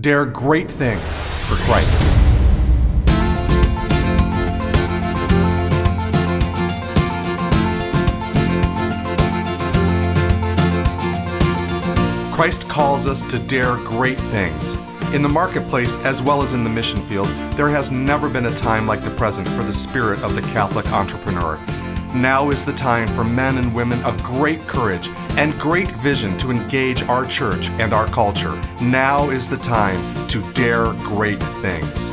Dare great things for Christ. Christ calls us to dare great things. In the marketplace, as well as in the mission field, there has never been a time like the present for the spirit of the Catholic entrepreneur. Now is the time for men and women of great courage and great vision to engage our church and our culture. Now is the time to dare great things.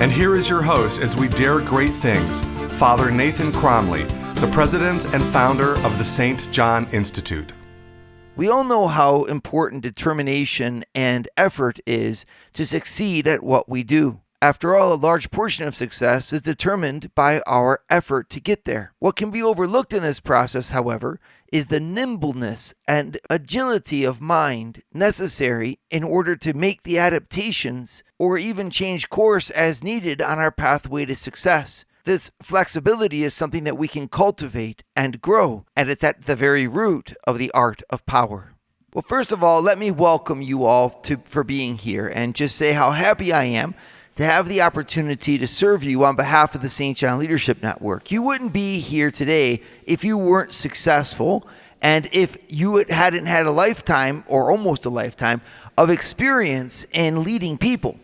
And here is your host as we dare great things, Father Nathan Cromley, the president and founder of the St. John Institute. We all know how important determination and effort is to succeed at what we do. After all, a large portion of success is determined by our effort to get there. What can be overlooked in this process, however, is the nimbleness and agility of mind necessary in order to make the adaptations or even change course as needed on our pathway to success. This flexibility is something that we can cultivate and grow, and it's at the very root of the art of power. Well, first of all, let me welcome you all for being here and just say how happy I am to have the opportunity to serve you on behalf of the St. John Leadership Network. You wouldn't be here today if you weren't successful and if you hadn't had a lifetime or almost a lifetime of experience in leading people.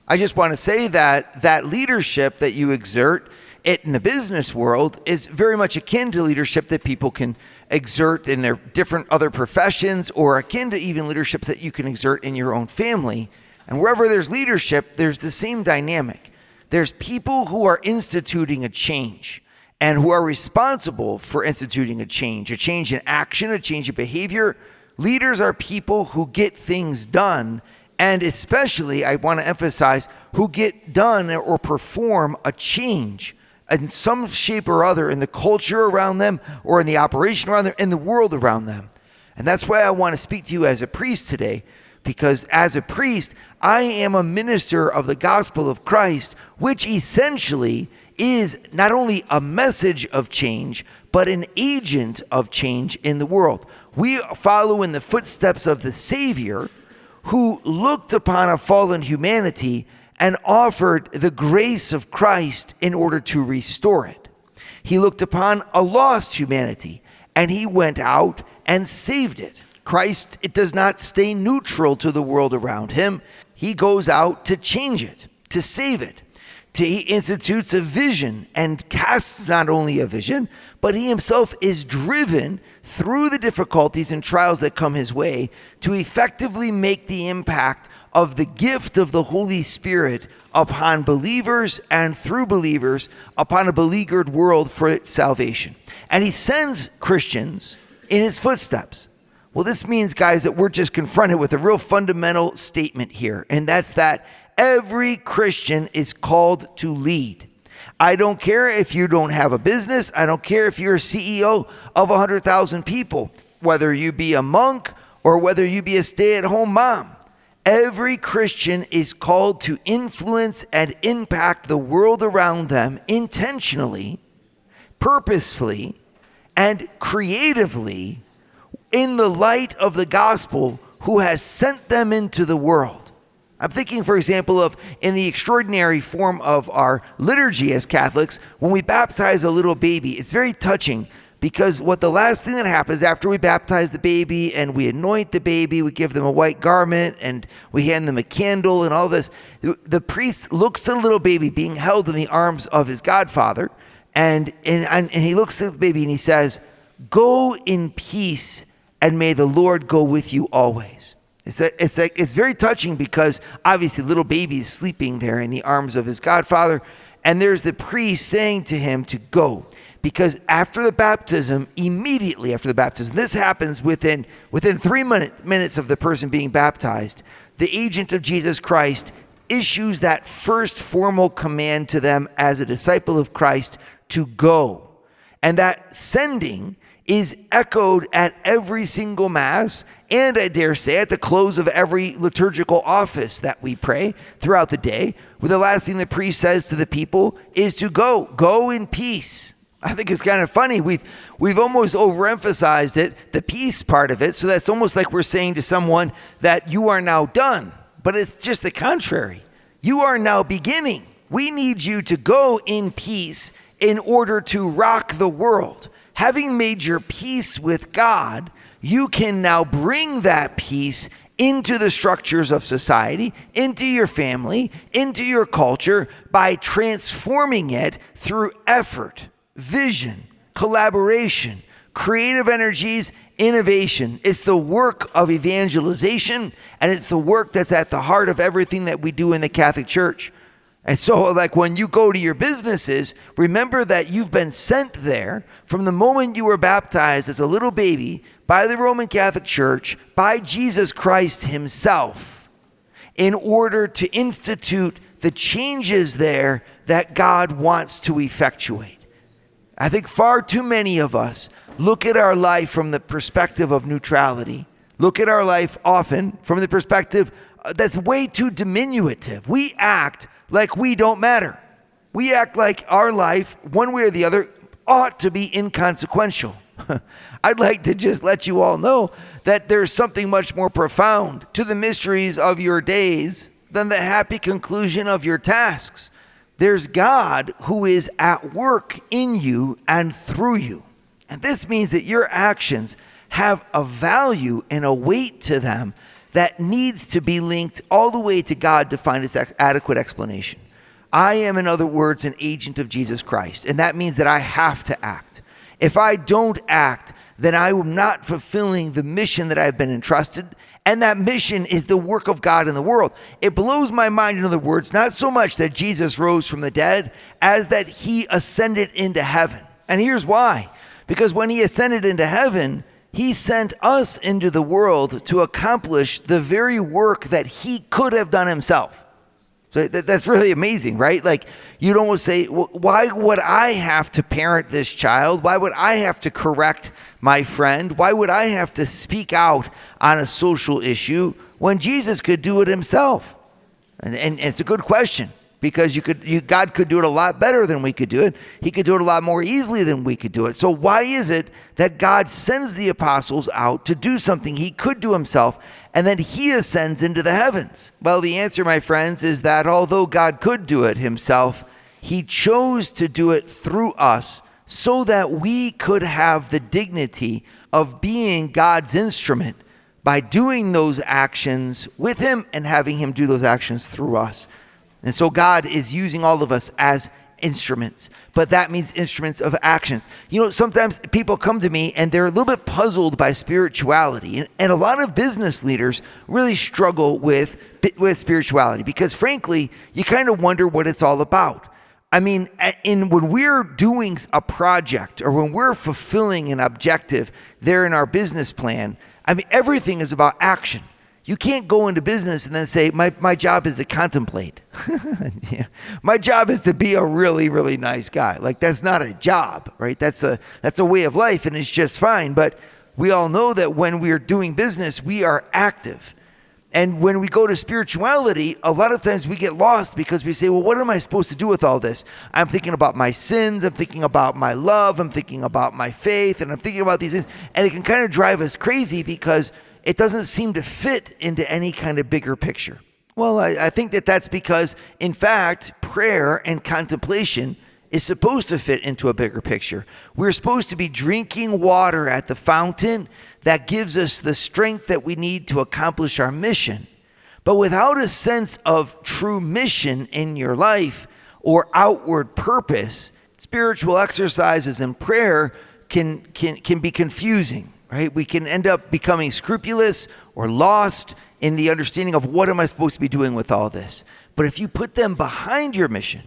I just want to say that leadership that you exert in the business world is very much akin to leadership that people can exert in their different other professions, or akin to even leaderships that you can exert in your own family. And wherever there's leadership, there's the same dynamic. There's people who are instituting a change and who are responsible for instituting a change in action, a change in behavior. Leaders are people who get things done, and especially, I want to emphasize, who get done or perform a change in some shape or other in the culture around them, or in the operation around them, in the world around them. And that's why I want to speak to you as a priest today, because as a priest, I am a minister of the gospel of Christ, which essentially is not only a message of change, but an agent of change in the world. We follow in the footsteps of the Savior, who looked upon a fallen humanity and offered the grace of Christ in order to restore it. He looked upon a lost humanity, and he went out and saved it. Christ, it does not stay neutral to the world around him. He goes out to change it, to save it. He institutes a vision and casts not only a vision, but he himself is driven through the difficulties and trials that come his way to effectively make the impact of the gift of the Holy Spirit upon believers and through believers upon a beleaguered world for its salvation. And he sends Christians in his footsteps. Well, this means, guys, that we're just confronted with a real fundamental statement here, and that's that every Christian is called to lead. I don't care if you don't have a business. I don't care if you're a CEO of 100,000 people, whether you be a monk or whether you be a stay-at-home mom. Every Christian is called to influence and impact the world around them intentionally, purposefully, and creatively in the light of the gospel who has sent them into the world. I'm thinking, for example, of in the extraordinary form of our liturgy as Catholics, when we baptize a little baby. It's very touching, because the last thing that happens after we baptize the baby and we anoint the baby, we give them a white garment and we hand them a candle and all this, the priest looks to the little baby being held in the arms of his godfather, and he looks at the baby and he says, "Go in peace, and may the Lord go with you always." It's very touching, because obviously little baby is sleeping there in the arms of his godfather, and there's the priest saying to him to go. Because after the baptism, immediately after the baptism, this happens within 3 minutes of the person being baptized, the agent of Jesus Christ issues that first formal command to them as a disciple of Christ to go. And that sending is echoed at every single Mass, and I dare say at the close of every liturgical office that we pray throughout the day, where the last thing the priest says to the people is to go in peace. I think it's kind of funny. We've almost overemphasized it, the peace part of it, so that's almost like we're saying to someone that you are now done. but it's just the contrary. You are now beginning. We need you to go in peace in order to rock the world. Having made your peace with God, you can now bring that peace into the structures of society, into your family, into your culture by transforming it through effort, vision, collaboration, creative energies, innovation. It's the work of evangelization, and it's the work that's at the heart of everything that we do in the Catholic Church. And so, like, when you go to your businesses, remember that you've been sent there from the moment you were baptized as a little baby by the Roman Catholic Church, by Jesus Christ himself, in order to institute the changes there that God wants to effectuate. I think far too many of us look at our life from the perspective of neutrality, look at our life often from the perspective that's way too diminutive. We act like we don't matter. We act like our life, one way or the other, ought to be inconsequential. I'd like to just let you all know that there's something much more profound to the mysteries of your days than the happy conclusion of your tasks. There's God who is at work in you and through you. And this means that your actions have a value and a weight to them that needs to be linked all the way to God to find its adequate explanation. I am, in other words, an agent of Jesus Christ, and that means that I have to act. If I don't act, then I am not fulfilling the mission that I've been entrusted, and that mission is the work of God in the world. It blows my mind, in other words, not so much that Jesus rose from the dead, as that he ascended into heaven. And here's why. Because when he ascended into heaven, he sent us into the world to accomplish the very work that he could have done himself. So that's really amazing, right? Like, you'd almost say, well, why would I have to parent this child? Why would I have to correct my friend? Why would I have to speak out on a social issue when Jesus could do it himself? And it's a good question. Because God could do it a lot better than we could do it. He could do it a lot more easily than we could do it. So why is it that God sends the apostles out to do something he could do himself, and then he ascends into the heavens? Well, the answer, my friends, is that although God could do it himself, he chose to do it through us so that we could have the dignity of being God's instrument by doing those actions with him and having him do those actions through us. And so God is using all of us as instruments, but that means instruments of actions. You know, sometimes people come to me and they're a little bit puzzled by spirituality. And a lot of business leaders really struggle with spirituality because, frankly, you kind of wonder what it's all about. I mean, when we're doing a project or when we're fulfilling an objective there in our business plan, I mean, everything is about action. You can't go into business and then say, my job is to contemplate. Yeah. My job is to be a really, really nice guy. Like, that's not a job, right? That's a way of life, and it's just fine. But we all know that when we are doing business, we are active. And when we go to spirituality, a lot of times we get lost because we say, well, what am I supposed to do with all this? I'm thinking about my sins. I'm thinking about my love. I'm thinking about my faith. And I'm thinking about these things. And it can kind of drive us crazy because it doesn't seem to fit into any kind of bigger picture. Well, I think that's because, in fact, prayer and contemplation is supposed to fit into a bigger picture. We're supposed to be drinking water at the fountain that gives us the strength that we need to accomplish our mission. But without a sense of true mission in your life or outward purpose, spiritual exercises and prayer can be confusing. Right? We can end up becoming scrupulous or lost in the understanding of what am I supposed to be doing with all this. But if you put them behind your mission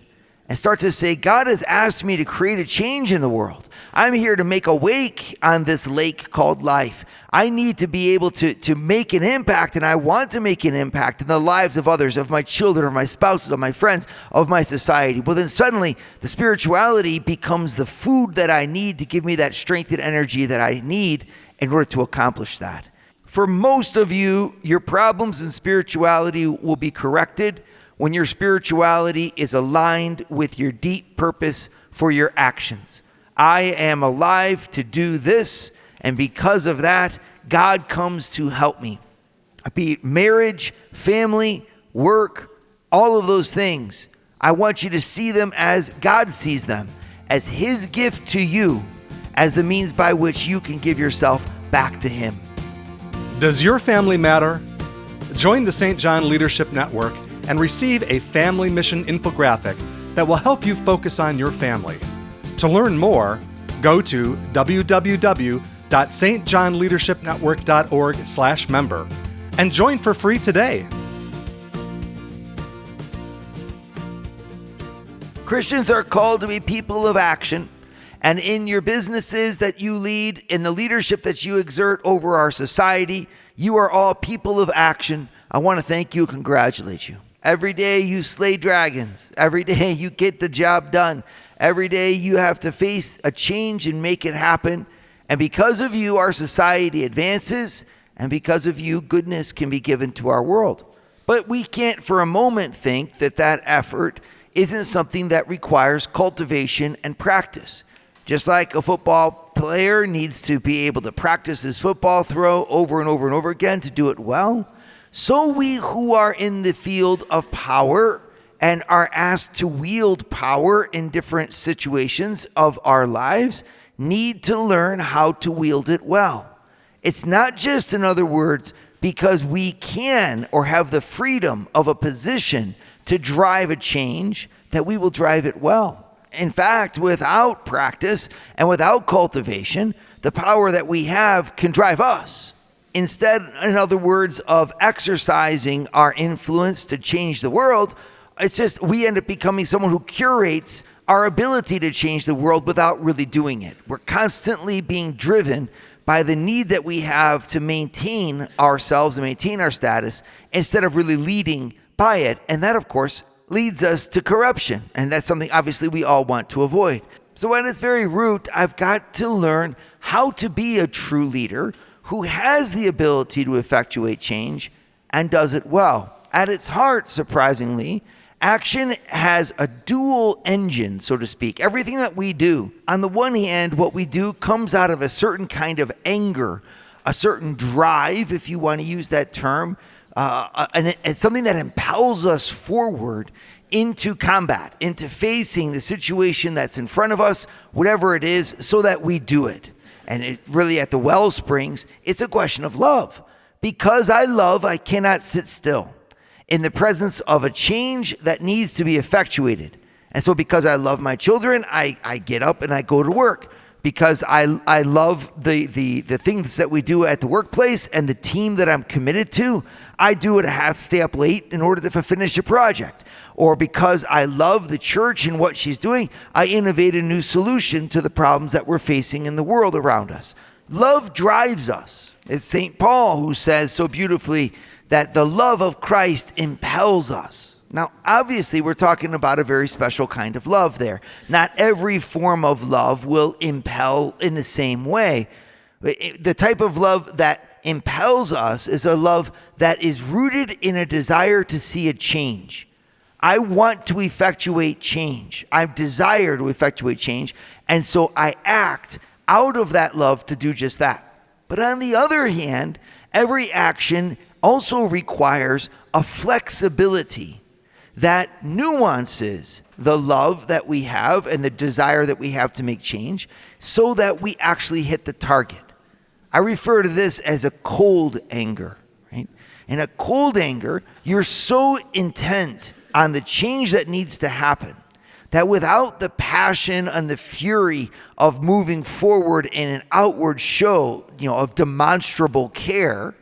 and start to say, God has asked me to create a change in the world. I'm here to make a wake on this lake called life. I need to be able to make an impact, and I want to make an impact in the lives of others, of my children, of my spouses, of my friends, of my society. Well, then suddenly the spirituality becomes the food that I need to give me that strength and energy that I need in order to accomplish that. For most of you, your problems in spirituality will be corrected when your spirituality is aligned with your deep purpose for your actions. I am alive to do this, and because of that, God comes to help me. be it marriage, family, work, all of those things. I want you to see them as God sees them, as His gift to you, as the means by which you can give yourself back to Him. Does your family matter? Join the St. John Leadership Network and receive a family mission infographic that will help you focus on your family. To learn more, go to www.stjohnleadershipnetwork.org/member and join for free today. Christians are called to be people of action, and in your businesses that you lead, in the leadership that you exert over our society, you are all people of action. I want to thank you and congratulate you. Every day you slay dragons. Every day you get the job done. Every day you have to face a change and make it happen. And because of you, our society advances, and because of you, goodness can be given to our world. But we can't for a moment think that that effort isn't something that requires cultivation and practice. Just like a football player needs to be able to practice his football throw over and over and over again to do it well, so we who are in the field of power and are asked to wield power in different situations of our lives need to learn how to wield it well. It's not just, in other words, because we can or have the freedom of a position to drive a change that we will drive it well. In fact, without practice and without cultivation, the power that we have can drive us. Instead, in other words, of exercising our influence to change the world, it's just we end up becoming someone who curates our ability to change the world without really doing it. We're constantly being driven by the need that we have to maintain ourselves and maintain our status instead of really leading by it. And that, of course, leads us to corruption. And that's something obviously we all want to avoid. So at its very root, I've got to learn how to be a true leader who has the ability to effectuate change and does it well. At its heart, surprisingly, action has a dual engine, so to speak. Everything that we do, on the one hand, what we do comes out of a certain kind of anger, a certain drive, if you want to use that term, and it's something that impels us forward into combat, into facing the situation that's in front of us, whatever it is, so that we do it. And it's really at the well springs, it's a question of love. Because I love, I cannot sit still in the presence of a change that needs to be effectuated. And so because I love my children, I get up and I go to work. Because I love the things that we do at the workplace and the team that I'm committed to, I do it. I have to stay up late in order to finish a project. Or because I love the church and what she's doing, I innovate a new solution to the problems that we're facing in the world around us. Love drives us. It's St. Paul who says so beautifully that the love of Christ impels us. Now, obviously, we're talking about a very special kind of love there. Not every form of love will impel in the same way. The type of love that impels us is a love that is rooted in a desire to see a change. I want to effectuate change. I desire to effectuate change, and so I act out of that love to do just that. But on the other hand, every action also requires a flexibility that nuances the love that we have and the desire that we have to make change so that we actually hit the target. I refer to this as a cold anger, right? In a cold anger, you're so intent on the change that needs to happen that without the passion and the fury of moving forward in an outward show, of demonstrable care,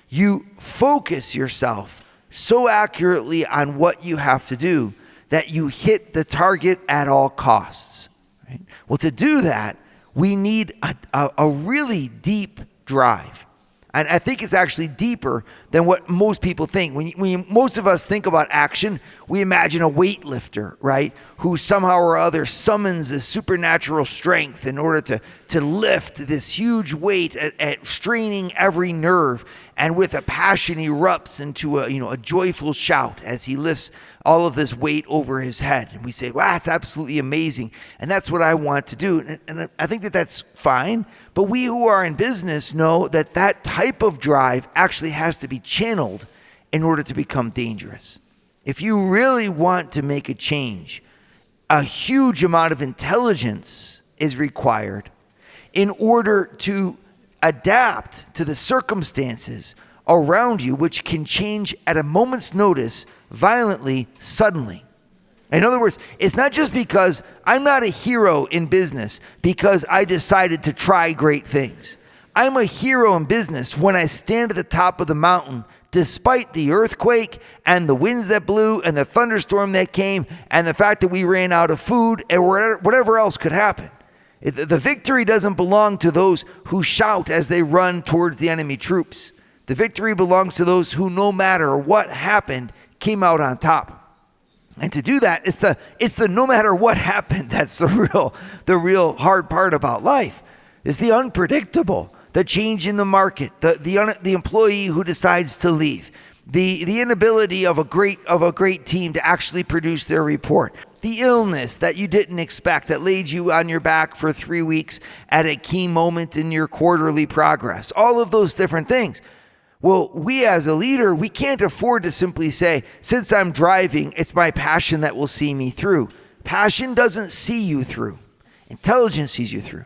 you focus yourself so accurately on what you have to do that you hit the target at all costs. Right? Well, to do that, we need a really deep drive. And I think it's actually deeper than what most people think. When most of us think about action, we imagine a weightlifter, right? Who somehow or other summons a supernatural strength in order to lift this huge weight at straining every nerve. And with a passion erupts into a joyful shout as he lifts all of this weight over his head. And we say, wow, that's absolutely amazing. And that's what I want to do. And I think that that's fine. But we who are in business know that that type of drive actually has to be channeled in order to become dangerous. If you really want to make a change, a huge amount of intelligence is required in order to adapt to the circumstances around you, which can change at a moment's notice, violently, suddenly. In other words, it's not just because I'm not a hero in business because I decided to try great things. I'm a hero in business when I stand at the top of the mountain despite the earthquake and the winds that blew and the thunderstorm that came and the fact that we ran out of food and whatever else could happen. The victory doesn't belong to those who shout as they run towards the enemy troops. The victory belongs to those who, no matter what happened, came out on top. And to do that, it's the no matter what happened that's the real hard part about life. It's the unpredictable, the change in the market, the employee who decides to leave, the inability of a great team to actually produce their report, the illness that you didn't expect that laid you on your back for 3 weeks at a key moment in your quarterly progress. All of those different things. Well, we as a leader, we can't afford to simply say, since I'm driving, it's my passion that will see me through. Passion doesn't see you through. Intelligence sees you through.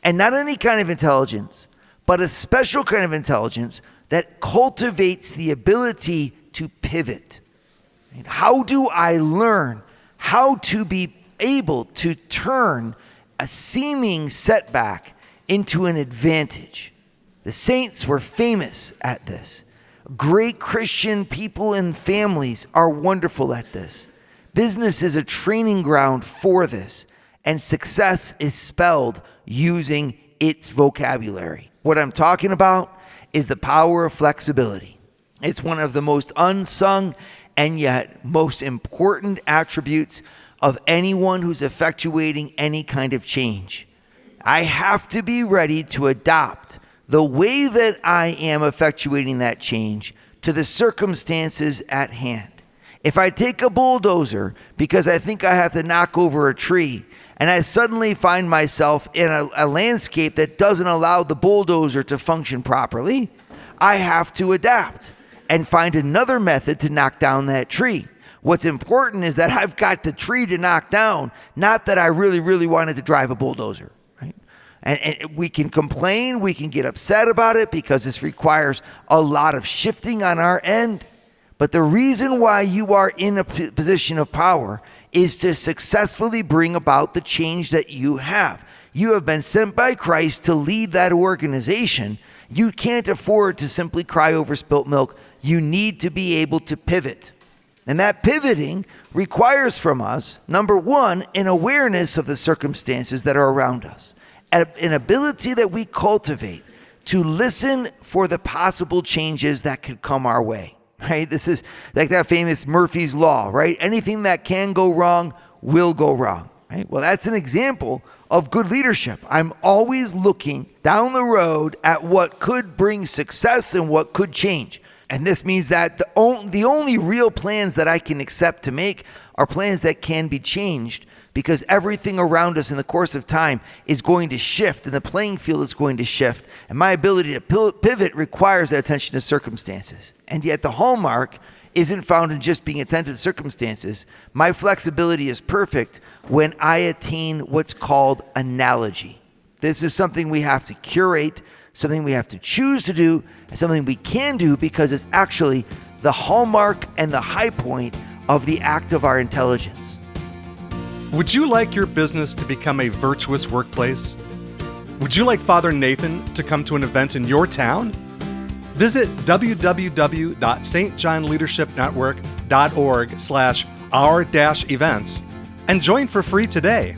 And not any kind of intelligence, but a special kind of intelligence that cultivates the ability to pivot. How do I learn how to be able to turn a seeming setback into an advantage? The saints were famous at this. Great Christian people and families are wonderful at this. Business is a training ground for this, and success is spelled using its vocabulary. What I'm talking about is the power of flexibility. It's one of the most unsung and yet most important attributes of anyone who's effectuating any kind of change. I have to be ready to adopt the way that I am effectuating that change to the circumstances at hand. If I take a bulldozer because I think I have to knock over a tree, and I suddenly find myself in a landscape that doesn't allow the bulldozer to function properly, I have to adapt and find another method to knock down that tree. What's important is that I've got the tree to knock down, not that I really, really wanted to drive a bulldozer. And we can complain, we can get upset about it because this requires a lot of shifting on our end. But the reason why you are in a position of power is to successfully bring about the change that you have. You have been sent by Christ to lead that organization. You can't afford to simply cry over spilt milk. You need to be able to pivot. And that pivoting requires from us, number one, an awareness of the circumstances that are around us. An ability that we cultivate to listen for the possible changes that could come our way, right? This is like that famous Murphy's Law, right? Anything that can go wrong will go wrong, right? Well, that's an example of good leadership. I'm always looking down the road at what could bring success and what could change. And this means that the only real plans that I can accept to make are plans that can be changed, because everything around us in the course of time is going to shift and the playing field is going to shift. And my ability to pivot requires that attention to circumstances. And yet the hallmark isn't found in just being attentive to circumstances. My flexibility is perfect when I attain what's called analogy. This is something we have to curate, something we have to choose to do, and something we can do because it's actually the hallmark and the high point of the act of our intelligence. Would you like your business to become a virtuous workplace? Would you like Father Nathan to come to an event in your town? Visit www.stjohnleadershipnetwork.org/our-events and join for free today.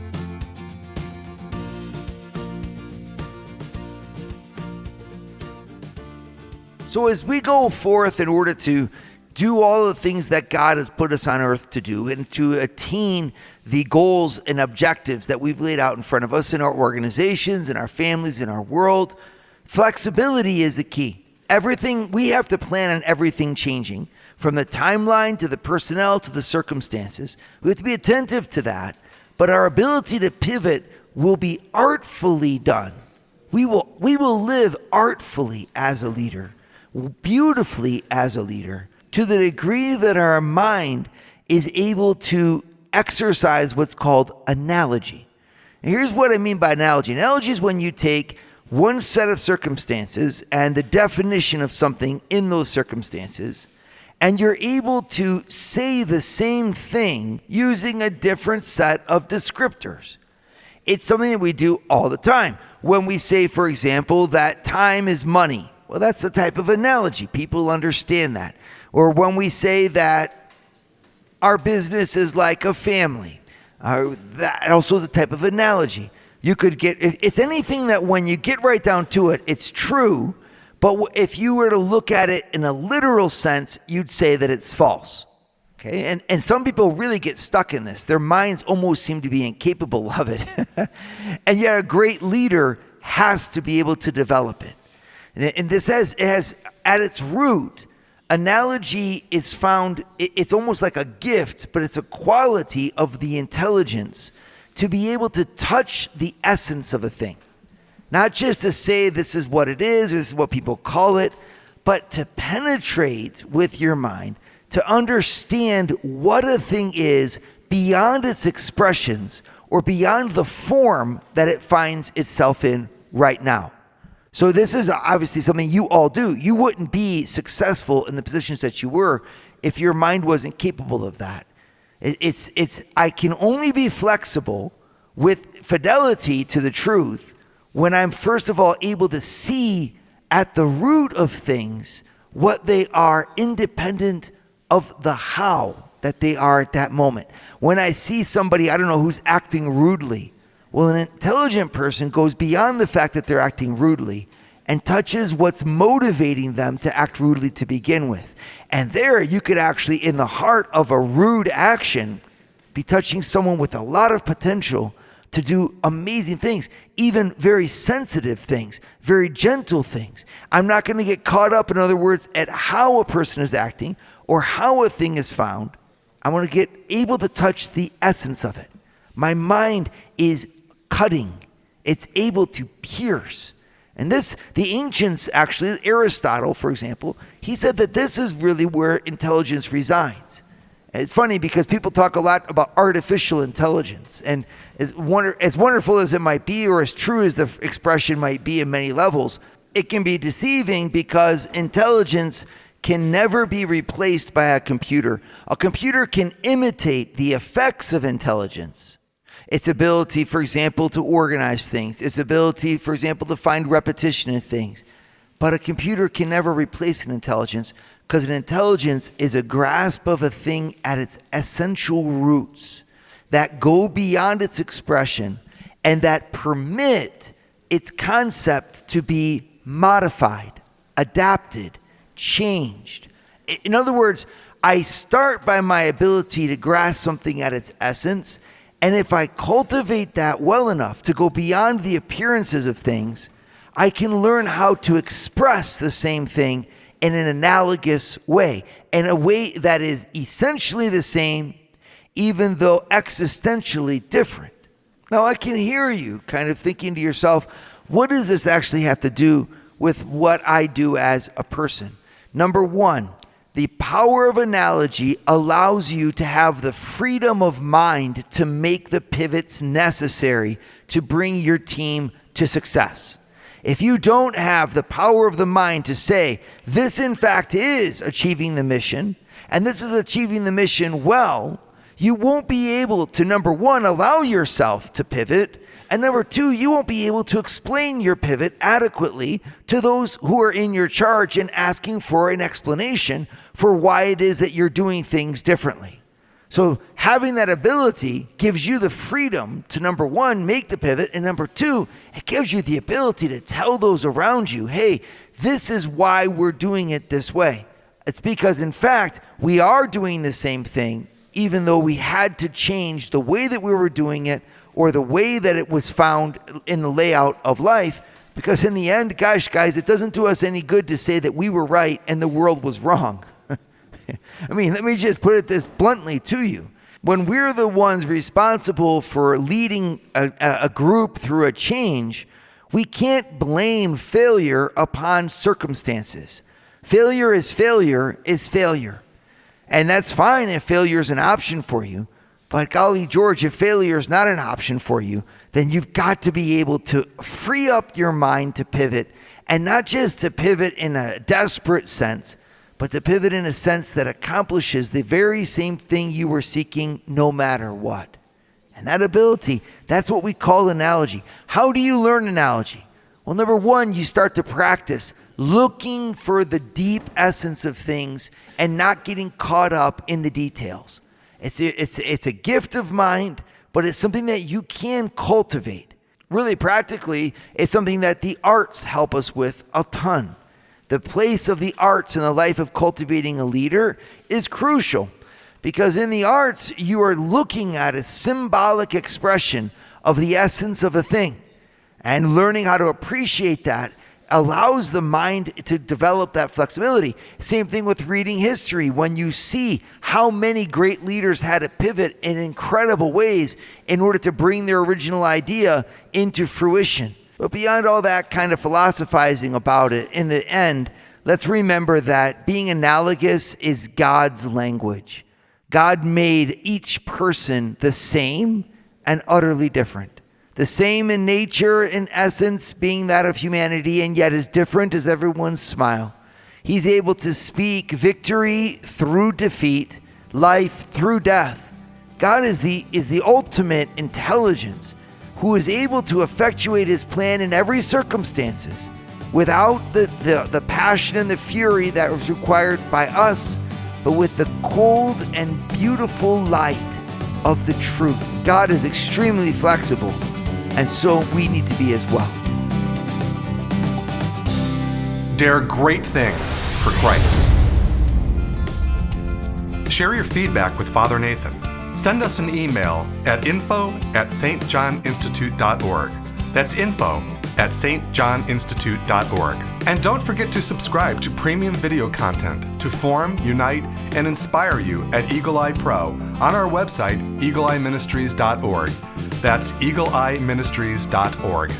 So as we go forth in order to do all the things that God has put us on earth to do and to attain the goals and objectives that we've laid out in front of us in our organizations, in our families, in our world, flexibility is the key. Everything, we have to plan on everything changing, from the timeline to the personnel to the circumstances. We have to be attentive to that, but our ability to pivot will be artfully done. We will live artfully as a leader. beautifully as a leader to the degree that our mind is able to exercise what's called analogy. And here's what I mean by analogy. Analogy is when you take one set of circumstances and the definition of something in those circumstances, and you're able to say the same thing using a different set of descriptors. It's something that we do all the time. When we say, for example, that time is money, well, that's a type of analogy. People understand that. Or when we say that our business is like a family, that also is a type of analogy. You could get, it's anything that when you get right down to it, it's true, but if you were to look at it in a literal sense, you'd say that it's false. Okay, and some people really get stuck in this. Their minds almost seem to be incapable of it. And yet a great leader has to be able to develop it. And it has at its root, analogy is found, it's almost like a gift, but it's a quality of the intelligence to be able to touch the essence of a thing. Not just to say this is what it is, or this is what people call it, but to penetrate with your mind, to understand what a thing is beyond its expressions or beyond the form that it finds itself in right now. So this is obviously something you all do. You wouldn't be successful in the positions that you were if your mind wasn't capable of that. I can only be flexible with fidelity to the truth when I'm first of all able to see at the root of things what they are independent of the how that they are at that moment. When I see somebody, I don't know, who's acting rudely, well, an intelligent person goes beyond the fact that they're acting rudely and touches what's motivating them to act rudely to begin with. And there you could actually, in the heart of a rude action, be touching someone with a lot of potential to do amazing things, even very sensitive things, very gentle things. I'm not going to get caught up, in other words, at how a person is acting or how a thing is found. I want to get able to touch the essence of it. My mind is cutting. It's able to pierce. And this, the ancients actually, Aristotle, for example, he said that this is really where intelligence resides. And it's funny because people talk a lot about artificial intelligence. And as wonderful as it might be, or as true as the expression might be in many levels, it can be deceiving because intelligence can never be replaced by a computer. A computer can imitate the effects of intelligence. Its ability, for example, to organize things. Its ability, for example, to find repetition in things. But a computer can never replace an intelligence because an intelligence is a grasp of a thing at its essential roots that go beyond its expression and that permit its concept to be modified, adapted, changed. In other words, I start by my ability to grasp something at its essence, and if I cultivate that well enough to go beyond the appearances of things, I can learn how to express the same thing in an analogous way, in a way that is essentially the same, even though existentially different. Now, I can hear you kind of thinking to yourself, what does this actually have to do with what I do as a person? Number one, the power of analogy allows you to have the freedom of mind to make the pivots necessary to bring your team to success. If you don't have the power of the mind to say, this in fact is achieving the mission, and this is achieving the mission well, you won't be able to, number one, allow yourself to pivot, and number two, you won't be able to explain your pivot adequately to those who are in your charge and asking for an explanation for why it is that you're doing things differently. So having that ability gives you the freedom to, number one, make the pivot, and number two, it gives you the ability to tell those around you, hey, this is why we're doing it this way. It's because, in fact, we are doing the same thing, even though we had to change the way that we were doing it or the way that it was found in the layout of life. Because in the end, gosh, guys, it doesn't do us any good to say that we were right and the world was wrong. I mean, let me just put it this bluntly to you. When we're the ones responsible for leading a group through a change, we can't blame failure upon circumstances. Failure is failure is failure. And that's fine if failure is an option for you. But golly George, if failure is not an option for you, then you've got to be able to free up your mind to pivot, and not just to pivot in a desperate sense, but to pivot in a sense that accomplishes the very same thing you were seeking no matter what. And that ability, that's what we call analogy. How do you learn analogy? Well, number one, you start to practice looking for the deep essence of things and not getting caught up in the details. It's a gift of mind, but it's something that you can cultivate. Really, practically, it's something that the arts help us with a ton. The place of the arts in the life of cultivating a leader is crucial, because in the arts, you are looking at a symbolic expression of the essence of a thing. And learning how to appreciate that allows the mind to develop that flexibility. Same thing with reading history. When you see how many great leaders had to pivot in incredible ways in order to bring their original idea into fruition. But beyond all that kind of philosophizing about it, in the end, let's remember that being analogous is God's language. God made each person the same and utterly different. The same in nature, in essence, being that of humanity, and yet as different as everyone's smile. He's able to speak victory through defeat, life through death. God is the ultimate intelligence who is able to effectuate his plan in every circumstances without the passion and the fury that was required by us, but with the cold and beautiful light of the truth. God is extremely flexible. And so we need to be as well. Dare great things for Christ. Share your feedback with Father Nathan. Send us an email at info@stjohninstitute.org. That's info@stjohninstitute.org. And don't forget to subscribe to premium video content to form, unite, and inspire you at Eagle Eye Pro on our website, eagleeyeministries.org. That's eagleeyeministries.org.